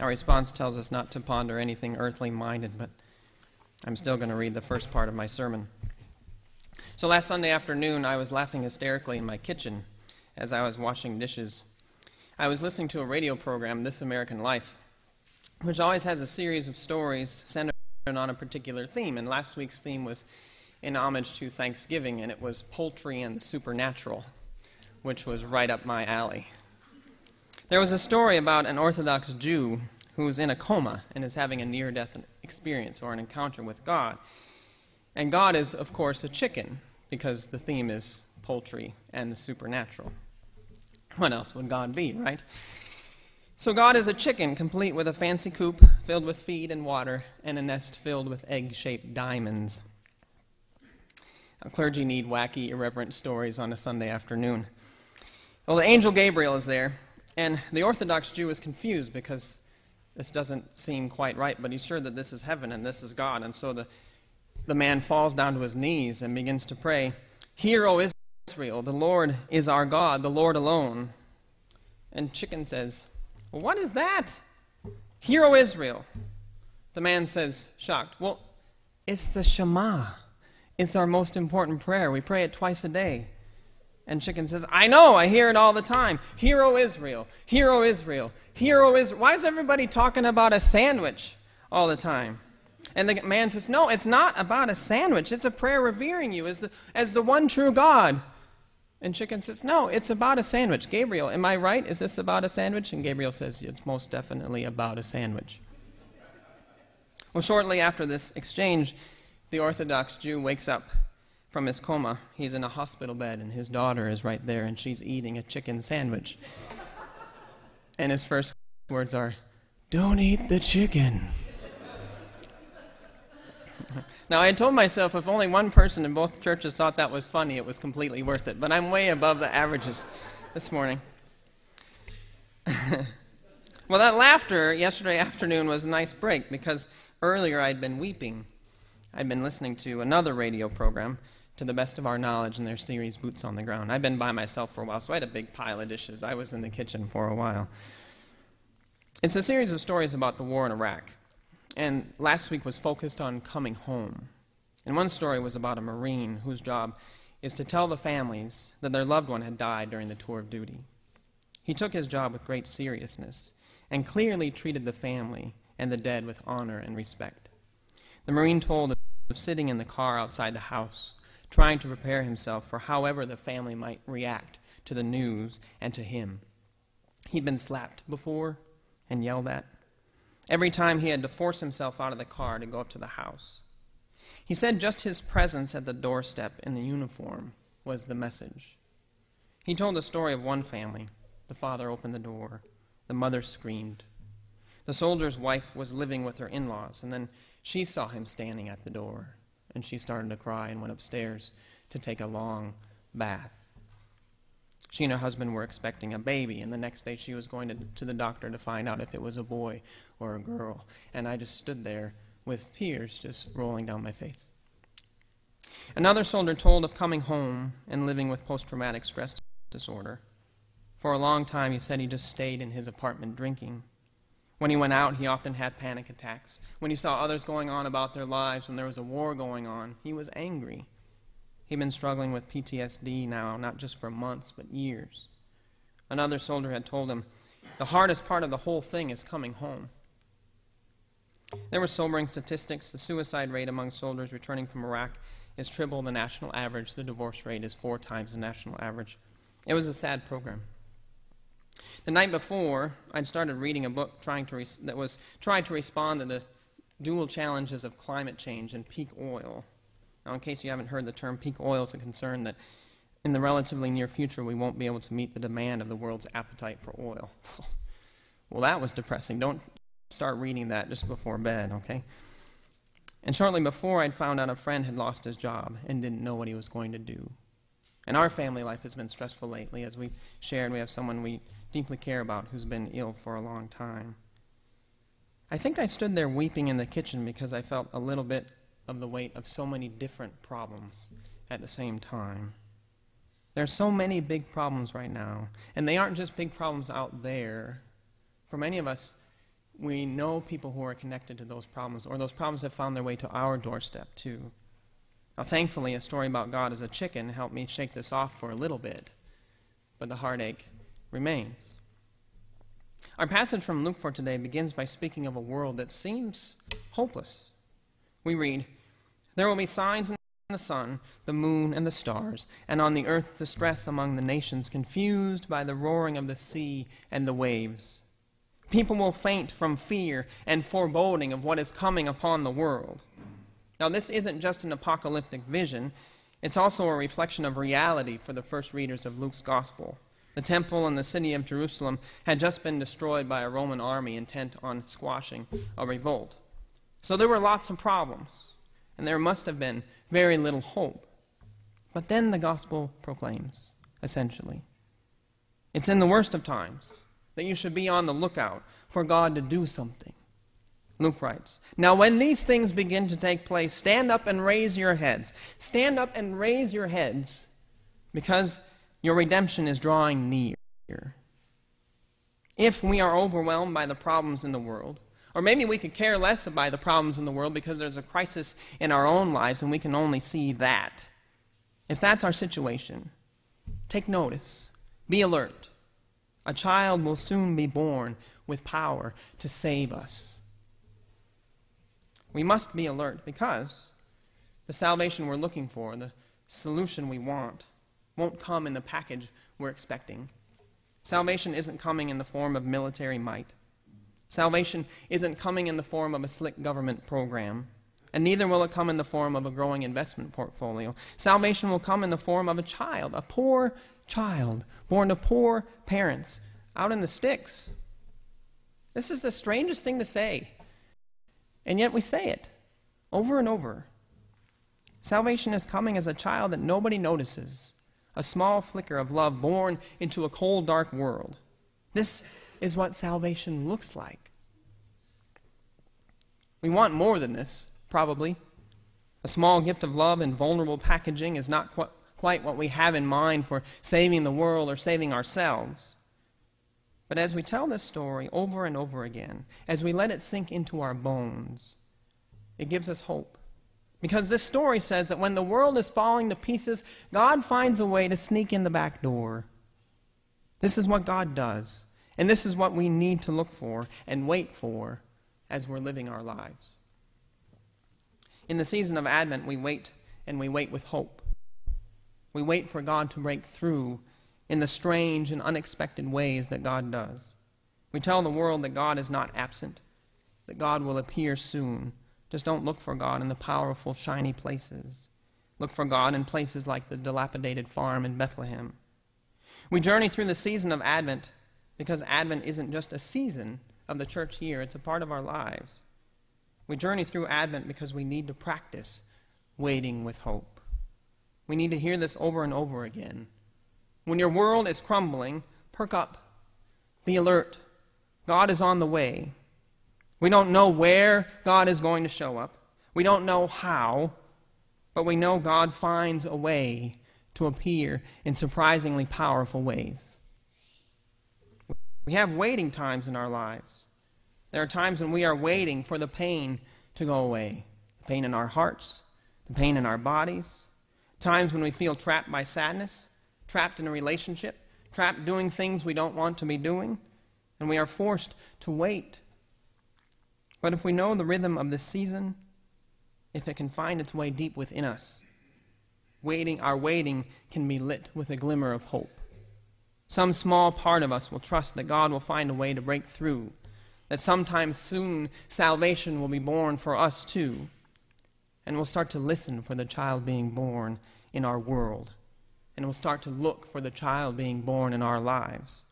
Our response tells us not to ponder anything earthly minded, but I'm still going to read the first part of my sermon. So last Sunday afternoon, I was laughing hysterically in my kitchen as I was washing dishes. I was listening to a radio program, This American Life, which always has a series of stories centered on a particular theme. And last week's theme was in homage to Thanksgiving, and it was poultry and the supernatural, which was right up my alley. There was a story about an Orthodox Jew who's in a coma and is having a near-death experience or an encounter with God. And God is, of course, a chicken, because the theme is poultry and the supernatural. What else would God be, right? So God is a chicken, complete with a fancy coop filled with feed and water and a nest filled with egg-shaped diamonds. Now, clergy need wacky, irreverent stories on a Sunday afternoon. Well, the angel Gabriel is there, and the Orthodox Jew is confused because this doesn't seem quite right, but he's sure that this is heaven and this is God. And so the man falls down to his knees and begins to pray, "Hear, O Israel, the Lord is our God, the Lord alone." And chicken says, "Well, what is that? Hear, O Israel." The man says, shocked, "Well, it's the Shema. It's our most important prayer. We pray it twice a day." And chicken says, "I know, I hear it all the time. Hear, O Israel, hear, O Israel, hear, O Israel." Why is everybody talking about a sandwich all the time? And the man says, "No, it's not about a sandwich. It's a prayer revering you as the one true God." And chicken says, "No, it's about a sandwich. Gabriel, am I right? Is this about a sandwich?" And Gabriel says, "It's most definitely about a sandwich." Well, shortly after this exchange, the Orthodox Jew wakes up from his coma. He's in a hospital bed, and his daughter is right there, and she's eating a chicken sandwich. And his first words are, "Don't eat the chicken." Now, I had told myself if only one person in both churches thought that was funny, it was completely worth it. But I'm way above the averages this morning. Well, that laughter yesterday afternoon was a nice break because earlier I'd been weeping. I'd been listening to another radio program, to the best of our knowledge, in their series, Boots on the Ground. I'd been by myself for a while, so I had a big pile of dishes. I was in the kitchen for a while. It's a series of stories about the war in Iraq. And last week was focused on coming home. And one story was about a Marine whose job is to tell the families that their loved one had died during the tour of duty. He took his job with great seriousness and clearly treated the family and the dead with honor and respect. The Marine told of sitting in the car outside the house, trying to prepare himself for however the family might react to the news and to him. He'd been slapped before and yelled at. Every time he had to force himself out of the car to go up to the house. He said just his presence at the doorstep in the uniform was the message. He told the story of one family. The father opened the door. The mother screamed. The soldier's wife was living with her in-laws, and then she saw him standing at the door, and she started to cry and went upstairs to take a long bath. She and her husband were expecting a baby, and the next day she was going to the doctor to find out if it was a boy or a girl. And I just stood there with tears just rolling down my face. Another soldier told of coming home and living with post-traumatic stress disorder. For a long time, he said he just stayed in his apartment drinking. When he went out, he often had panic attacks. When he saw others going on about their lives, when there was a war going on, he was angry. He'd been struggling with PTSD now, not just for months, but years. Another soldier had told him, the hardest part of the whole thing is coming home. There were sobering statistics. The suicide rate among soldiers returning from Iraq is triple the national average. The divorce rate is 4 times the national average. It was a sad program. The night before, I'd started reading a book that was trying to respond to the dual challenges of climate change and peak oil. Now, in case you haven't heard the term, peak oil is a concern that in the relatively near future we won't be able to meet the demand of the world's appetite for oil. Well, that was depressing. Don't start reading that just before bed, okay? And shortly before, I'd found out a friend had lost his job and didn't know what he was going to do. And our family life has been stressful lately. As we shared, we have someone we deeply care about who's been ill for a long time. I think I stood there weeping in the kitchen because I felt a little bit of the weight of so many different problems at the same time. There are so many big problems right now, and they aren't just big problems out there. For many of us, we know people who are connected to those problems, or those problems have found their way to our doorstep too. Now, thankfully, a story about God as a chicken helped me shake this off for a little bit, but the heartache remains. Our passage from Luke for today begins by speaking of a world that seems hopeless. We read, "There will be signs in the sun, the moon, and the stars, and on the earth distress among the nations, confused by the roaring of the sea and the waves. People will faint from fear and foreboding of what is coming upon the world." Now, this isn't just an apocalyptic vision. It's also a reflection of reality for the first readers of Luke's gospel. The temple and the city of Jerusalem had just been destroyed by a Roman army intent on squashing a revolt. So there were lots of problems, and there must have been very little hope. But then the gospel proclaims, essentially, it's in the worst of times that you should be on the lookout for God to do something. Luke writes, "Now when these things begin to take place, stand up and raise your heads. Stand up and raise your heads, because your redemption is drawing near." If we are overwhelmed by the problems in the world, or maybe we could care less about the problems in the world because there's a crisis in our own lives and we can only see that. If that's our situation, take notice. Be alert. A child will soon be born with power to save us. We must be alert because the salvation we're looking for, the solution we want, won't come in the package we're expecting. Salvation isn't coming in the form of military might. Salvation isn't coming in the form of a slick government program, and neither will it come in the form of a growing investment portfolio. Salvation will come in the form of a child, a poor child, born to poor parents, out in the sticks. This is the strangest thing to say, and yet we say it over and over. Salvation is coming as a child that nobody notices, a small flicker of love born into a cold, dark world. This is what salvation looks like. We want more than this, probably. A small gift of love in vulnerable packaging is not quite what we have in mind for saving the world or saving ourselves. But as we tell this story over and over again, as we let it sink into our bones, it gives us hope. Because this story says that when the world is falling to pieces, God finds a way to sneak in the back door. This is what God does, and this is what we need to look for and wait for as we're living our lives. In the season of Advent, we wait, and we wait with hope. We wait for God to break through in the strange and unexpected ways that God does. We tell the world that God is not absent, that God will appear soon. Just don't look for God in the powerful, shiny places. Look for God in places like the dilapidated farm in Bethlehem. We journey through the season of Advent because Advent isn't just a season of the church year, it's a part of our lives. We journey through Advent because we need to practice waiting with hope. We need to hear this over and over again. When your world is crumbling, perk up. Be alert. God is on the way. We don't know where God is going to show up. We don't know how, but we know God finds a way to appear in surprisingly powerful ways. We have waiting times in our lives. There are times when we are waiting for the pain to go away. The pain in our hearts, the pain in our bodies. Times when we feel trapped by sadness, trapped in a relationship, trapped doing things we don't want to be doing, and we are forced to wait. But if we know the rhythm of this season, if it can find its way deep within us, our waiting can be lit with a glimmer of hope. Some small part of us will trust that God will find a way to break through, that sometime soon salvation will be born for us too, and we'll start to listen for the child being born in our world, and we'll start to look for the child being born in our lives.